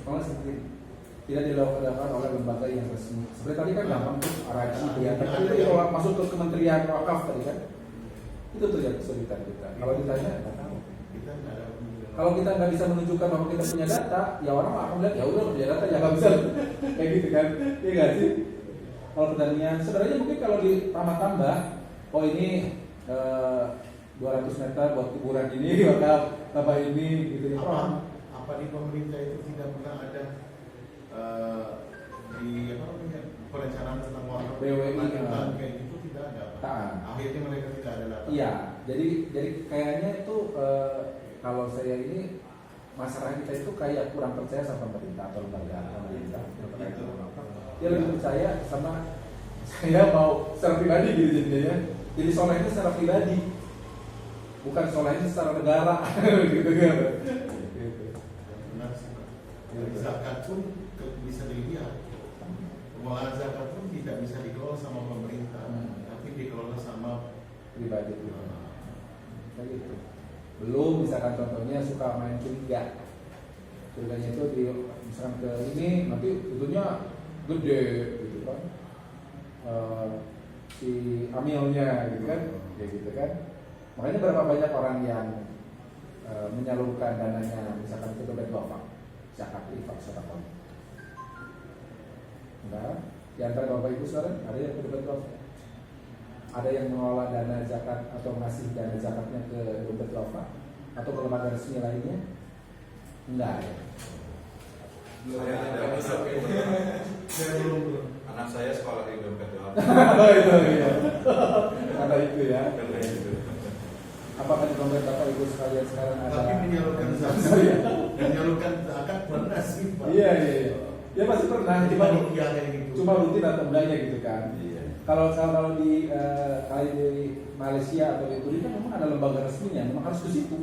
Kalau seperti tidak dilakukan oleh lembaga yang resmi. Seperti tadi kan gampang tuh araji ya. Tapi itu kalau masuk ke Kementerian Wakaf tadi kan, itu tuh yang kesulitan kita. Kalau ditanya nggak tahu. Kalau kita nggak bisa menunjukkan bahwa kita punya data, ya orang akan bilang ya udah punya data ya nggak bisa kayak gitu kan, iya nggak sih? Kalau pertanian sebenarnya mungkin kalau ditambah-tambah, oh ini 200 meter buat kuburan ini, maka tambah ini gitu ya. Apa di pemerintah itu tidak pernah ada di apa namanya perencanaan tentang wakaf BWI kayak gitu tidak ada. Akhirnya mereka tidak ada data. Iya, jadi kayaknya itu kalau saya ini masyarakat kita itu kayak kurang percaya sama pemerintah atau lembaga pemerintah. Dia lebih percaya sama saya mau secara pribadi gitu jadinya. Jadi solehnya secara pribadi, bukan solehnya secara negara gitu kan. Benar sih. Zakat pun bisa dilihat. Pengelolaan zakat pun tidak bisa dikelola sama pemerintah, tapi dikelola sama pribadi. Kayak gitu. Belum misalkan contohnya suka main curiga. Curiganya itu di misalkan ke ini nanti tentunya gede gitu kan. Si amilnya gitu kan, kayak gitu kan. Makanya berapa banyak orang yang menyalurkan dananya misalkan ke dompet bapak, zakat, infak, sedekah. Enggak, di antara bapak ibu sekarang ada yang ke dompet bapak. Ada yang mengelola dana zakat atau ngasih dana zakatnya ke dompet bapak atau ke lembaga resmi lainnya? Enggak ya. Saya tidak bisa. Saya belum. Anak saya sekolah di dompet bapak. Oh itu ya. Ada itu ya. Karena itu. Apakah di dompet bapak ibu sekalian sekarang ada? Tapi menyalurkan zakat, menyalurkan zakat pernah sih Pak. Iya. Ya pasti pernah. Cuma rutin atau enggaknya gitu kan. Iya. Kalau di Malaysia atau di Turki kan memang ada lembaga resminya, memang harus ke situ.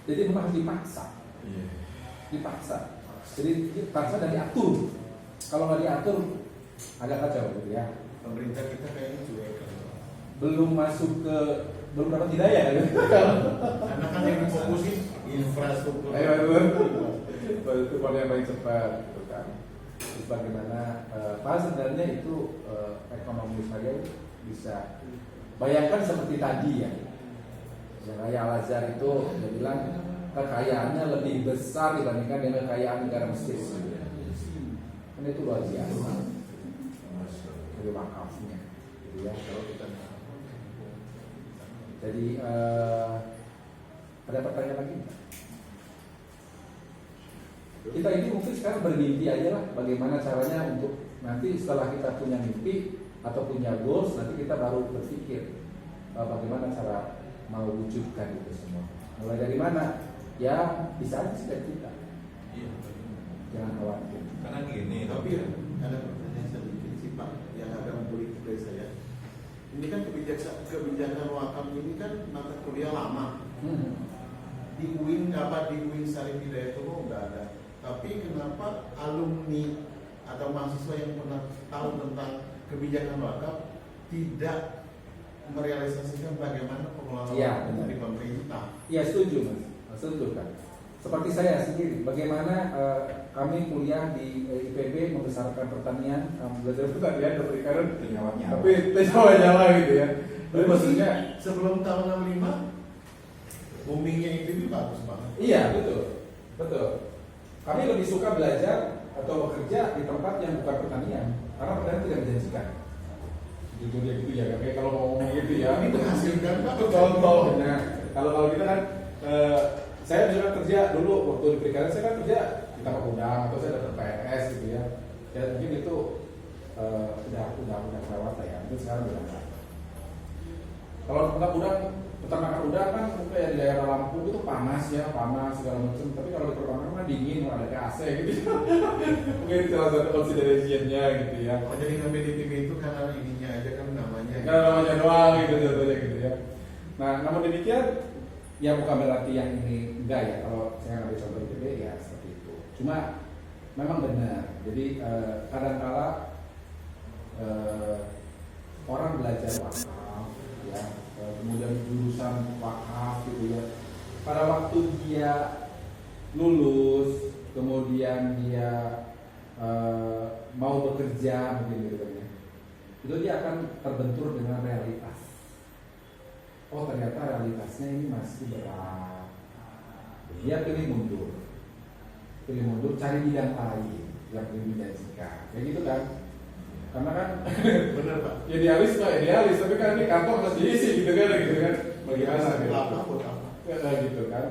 Jadi memang harus dipaksa. Iya. Dipaksa. Jadi dipaksa dan diatur. Kalau nggak diatur agak kacau gitu ya. Pemerintah kita kayaknya juga Belum dapat hidayah kan? karena kan yang difokusin infrastruktur. Itu pada yang paling cepat gitu kan. Terus bagaimana sebenarnya itu ekonomi saya bisa bayangkan seperti tadi ya. Yang Raya Al-Azhar itu dia bilang kekayaannya lebih besar dibandingkan dengan kekayaan negara Mesir. Kan itu luar biasa. Dari wakafnya, gitu ya. Jadi ada pertanyaan lagi? Kita ini mungkin sekarang bermimpi aja lah bagaimana caranya untuk nanti setelah kita punya mimpi atau punya goals nanti kita baru berpikir bagaimana cara mau wujudkan itu semua. Mulai dari mana? Ya bisa aja dari kita. Iya. Jangan khawatir. Karena gini, Tapi ada pertanyaan sedikit sih Pak yang agak politik dari saya. Ini kan kebijakan wakaf ini kan mata kuliah lama. Di UIN Syarif Hidayatullah nggak ada. Tapi kenapa alumni atau mahasiswa yang pernah tahu tentang kebijakan wakaf tidak merealisasikan bagaimana pengelolaan dari pemerintah? Iya setuju mas, setuju kan. Seperti saya sendiri, bagaimana kami kuliah di IPB membesarkan pertanian, belajar pertanian dari karun, tapi nyawa gitu ya. Jadi maksudnya sebelum tahun 65 boomingnya itu bagus banget. Iya betul. Kami lebih suka belajar atau bekerja di tempat yang bukan pertanian, karena pertanian tidak menjanjikan. Jujurnya gitu ya, kayak kalau mau ngomong gitu ya. Ini menghasilkan Pak. Contohnya, kalau kita kan, saya juga kerja dulu waktu di perikanan, saya kan kerja di tangkap udang atau saya dapat PNS gitu ya. Ya mungkin itu udah lewat lah ya, mungkin sekarang udah enggak. Kalau tangkap udang, peternakan udang kan kayak di daerah Lampung itu panas segala macam. Tapi kalau di pertanian kan dingin, ada AC gitu. Mungkin itu salah satu consideration-nya gitu ya. Oh, jadi ngambil di TV itu karena ininya aja kan namanya. Karena namanya doang gitu ya. Nah, namun demikian ya bukan berarti yang ini enggak ya. Kalau saya ngambil contoh IPB ya seperti itu. Cuma memang benar. Jadi kadang-kala orang belajar wakaf ya, kemudian jurusan wakaf gitu ya. Pada waktu dia lulus, kemudian dia mau bekerja mungkin gitu kan ya, itu dia akan terbentur dengan realitas. Oh ternyata realitasnya ini masih berat. Dia pilih mundur, cari bidang lain yang lebih menjanjikan, kayak gitu kan? Karena kan Bener Pak. idealis mah idealis, tapi kan ini kantong harus diisi gitu kan? Bagaimana? Gitu. Lama buat apa? Gitu kan?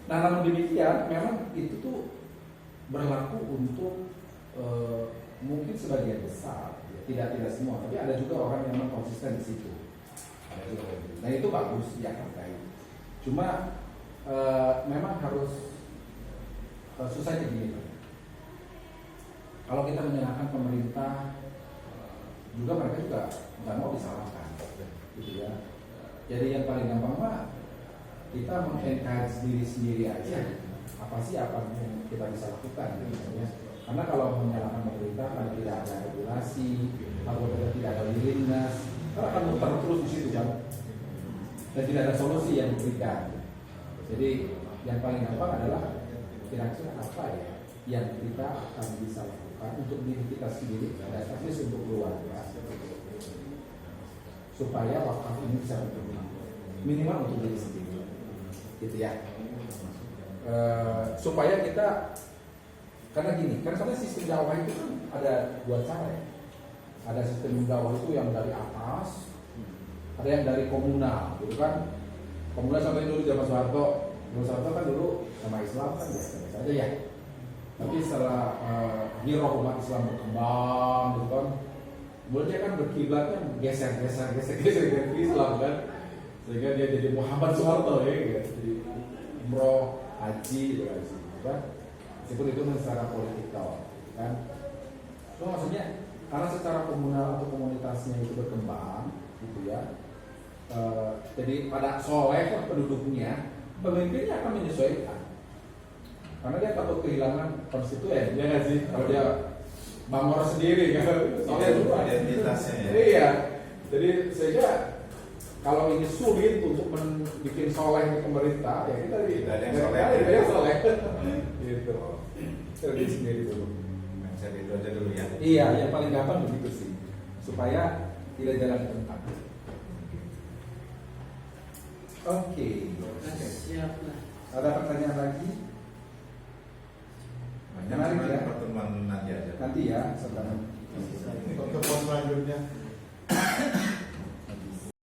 Nah namun demikian, memang itu tuh berlaku untuk mungkin sebagian besar, ya. tidak semua, tapi ada juga orang yang memang konsisten di situ. Ada juga gitu. Nah itu bagus ya hargai. Cuma memang harus susahnya gini. Kalau kita menyalahkan pemerintah, juga mereka juga nggak mau disalahkan, gitu ya. Jadi yang paling gampang mah kita mengencourage diri sendiri aja. Apa yang kita bisa lakukan, gitu ya. Karena kalau menyalahkan pemerintah karena tidak ada regulasi atau tidak ada willingness, karena akan muter terus di situ kan, dan tidak ada solusi yang diberikan. Jadi yang paling gampang adalah kira-kira apa ya yang kita akan bisa lakukan untuk diri kita sendiri dan aktif untuk keluarga, supaya wakaf ini bisa berkembang minimal untuk diri sendiri, gitu ya. Supaya kita, karena gini, karena sebenarnya sistem dakwah itu kan ada dua cara ya. Ada sistem dakwah itu yang dari atas, ada yang dari komunal, gitu kan. Komunal sampai dulu zaman Soeharto kan dulu sama Islam kan biasa aja ya. Tapi setelah giroh umat Islam berkembang, gitu kan, kemudian dia kan berkiblatnya geser ke Islam kan, sehingga dia jadi Muhammad Soeharto ya, gitu. Jadi umroh, haji, gitu kan. Meskipun itu secara politikal, kan. So maksudnya karena secara komunal atau komunitasnya itu berkembang, gitu ya. Jadi pada soleh penduduknya, pemimpinnya akan menyesuaikan. Karena dia takut kehilangan konstituen, ya nggak sih? Kalau dia bangor sendiri kan, soalnya juga identitasnya ya. Iya. Jadi sehingga kalau ini sulit untuk bikin soleh di pemerintah, ya kita Tidak ada yang soleh. Tidak ada yang soleh. Gitu. Sendiri sendiri dulu. Saya itu aja dulu ya. Iya, yang paling gampang begitu sih, supaya tidak jalan tentang. Oke. Siap lah. Ada pertanyaan lagi? Menarik ya. Pertemuan nanti aja. Nanti ya, setelah Pertemuan selanjutnya